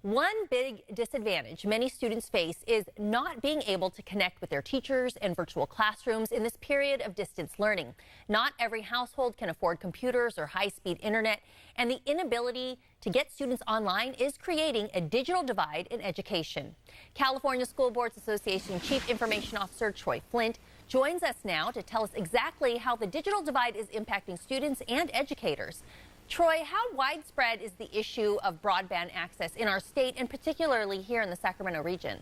One big disadvantage many students face is not being able to connect with their teachers in virtual classrooms in this period of distance learning. Not every household can afford computers or high-speed internet, and the inability to get students online is creating a digital divide in education. California School Boards Association Chief Information Officer Troy Flint joins us now to tell us exactly how the digital divide is impacting students and educators. Troy, how widespread is the issue of broadband access in our state and particularly here in the Sacramento region?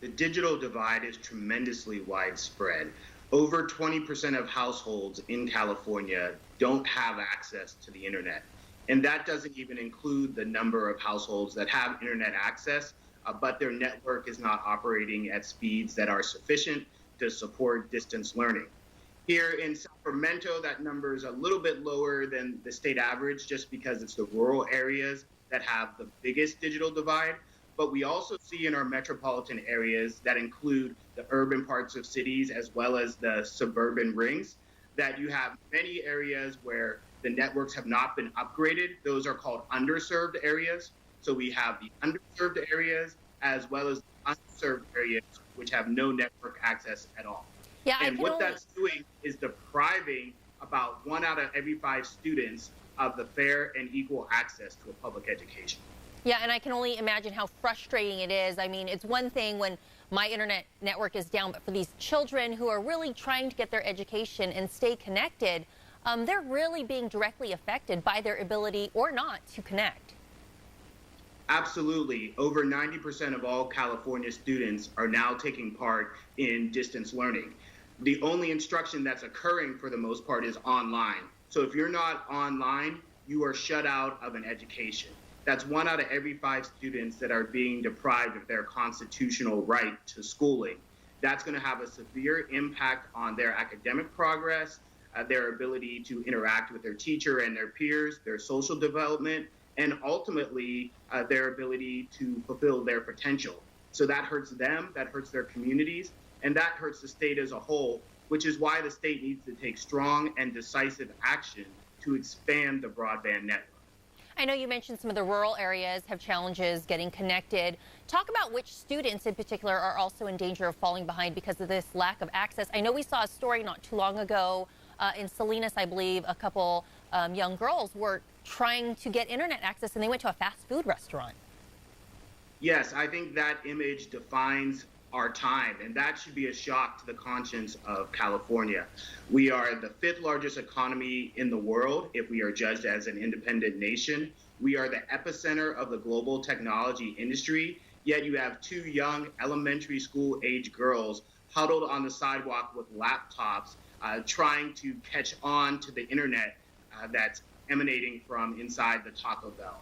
The digital divide is tremendously widespread. Over 20% of households in California don't have access to the internet. And that doesn't even include the number of households that have internet access, but their network is not operating at speeds that are sufficient to support distance learning. Here in Sacramento, that number is a little bit lower than the state average just because it's the rural areas that have the biggest digital divide. But we also see in our metropolitan areas that include the urban parts of cities as well as the suburban rings that you have many areas where the networks have not been upgraded. Those are called underserved areas. So we have the underserved areas as well as unserved areas which have no network access at all. Yeah, and what that's doing is depriving about 1 out of every 5 students of the fair and equal access to a public education. Yeah, and I can only imagine how frustrating it is. I mean, it's one thing when my internet network is down, but for these children who are really trying to get their education and stay connected, they're really being directly affected by their ability or not to connect. Absolutely. Over 90% of all California students are now taking part in distance learning. The only instruction that's occurring for the most part is online. So if you're not online, you are shut out of an education. That's 1 out of every 5 students that are being deprived of their constitutional right to schooling. That's going to have a severe impact on their academic progress, their ability to interact with their teacher and their peers, their social development, and ultimately their ability to fulfill their potential. So that hurts them, that hurts their communities, and that hurts the state as a whole, which is why the state needs to take strong and decisive action to expand the broadband network. I know you mentioned some of the rural areas have challenges getting connected. Talk about which students in particular are also in danger of falling behind because of this lack of access. I know we saw a story not too long ago in Salinas, I believe, a couple young girls were trying to get internet access and they went to a fast food restaurant. Yes, I think that image defines our time, and that should be a shock to the conscience of California. We are the 5th largest economy in the world if we are judged as an independent nation. We are the epicenter of the global technology industry, yet you have 2 young elementary school age girls huddled on the sidewalk with laptops trying to catch on to the internet that's emanating from inside the Taco Bell.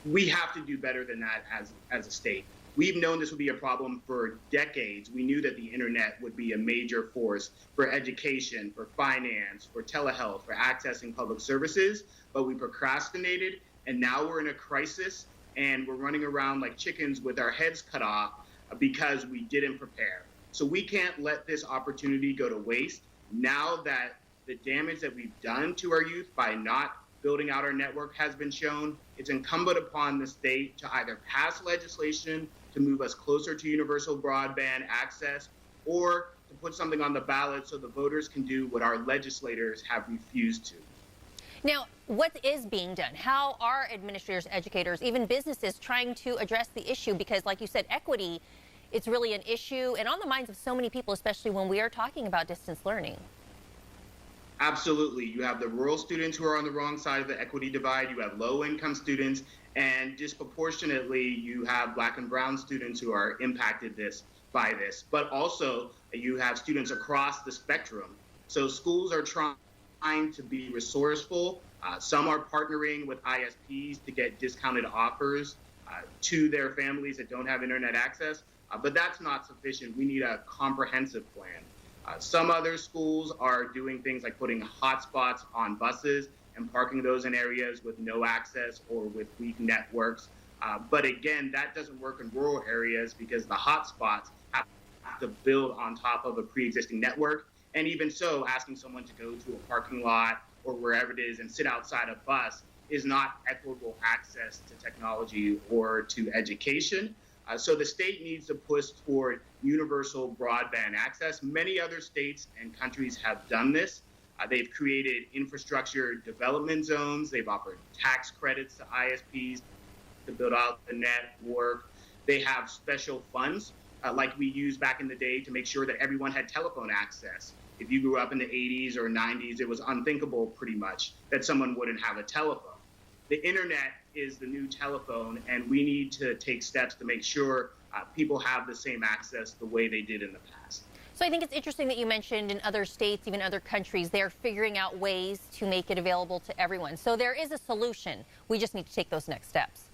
We have to do better than that as a state. We've known this would be a problem for decades. We knew that the internet would be a major force for education, for finance, for telehealth, for accessing public services, but we procrastinated, and now we're in a crisis, and we're running around like chickens with our heads cut off because we didn't prepare. So we can't let this opportunity go to waste. Now that the damage that we've done to our youth by not building out our network has been shown, it's incumbent upon the state to either pass legislation to move us closer to universal broadband access, or to put something on the ballot so the voters can do what our legislators have refused to. Now, what is being done? How are administrators, educators, even businesses trying to address the issue? Because like you said, equity, it's really an issue and on the minds of so many people, especially when we are talking about distance learning. Absolutely. You have the rural students who are on the wrong side of the equity divide. You have low-income students, and disproportionately, you have Black and brown students who are impacted by this. But also, you have students across the spectrum. So schools are trying to be resourceful. Some are partnering with ISPs to get discounted offers to their families that don't have internet access. But that's not sufficient. We need a comprehensive plan. Some other schools are doing things like putting hotspots on buses and parking those in areas with no access or with weak networks. But again, that doesn't work in rural areas because the hotspots have to build on top of a pre-existing network. And even so, asking someone to go to a parking lot or wherever it is and sit outside a bus is not equitable access to technology or to education. So the state needs to push toward universal broadband access. Many other states and countries have done this. They've created infrastructure development zones. They've offered tax credits to ISPs to build out the network. They have special funds like we used back in the day to make sure that everyone had telephone access. If you grew up in the 80s or 90s, it was unthinkable pretty much that someone wouldn't have a telephone. The internet is the new telephone, and we need to take steps to make sure people have the same access the way they did in the past. So I think it's interesting that you mentioned in other states, even other countries, they're figuring out ways to make it available to everyone. So there is a solution. We just need to take those next steps.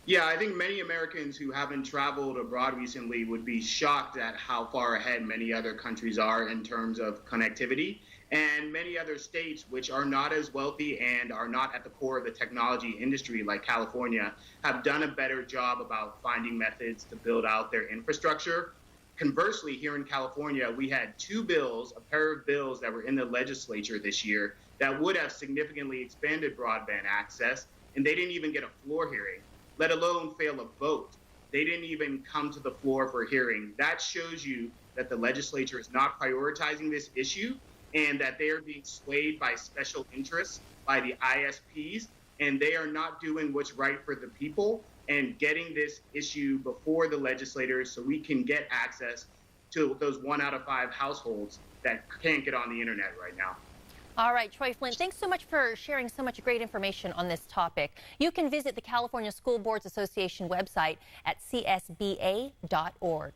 Yeah, I think many Americans who haven't traveled abroad recently would be shocked at how far ahead many other countries are in terms of connectivity. And many other states, which are not as wealthy and are not at the core of the technology industry like California, have done a better job about finding methods to build out their infrastructure. Conversely, here in California, we had two bills, a pair of bills that were in the legislature this year that would have significantly expanded broadband access, and they didn't even get a floor hearing, let alone fail a vote. They didn't even come to the floor for hearing. That shows you that the legislature is not prioritizing this issue and that they are being swayed by special interests, by the ISPs, and they are not doing what's right for the people and getting this issue before the legislators so we can get access to those 1 out of 5 households that can't get on the internet right now. All right, Troy Flynn, thanks so much for sharing so much great information on this topic. You can visit the California School Boards Association website at csba.org.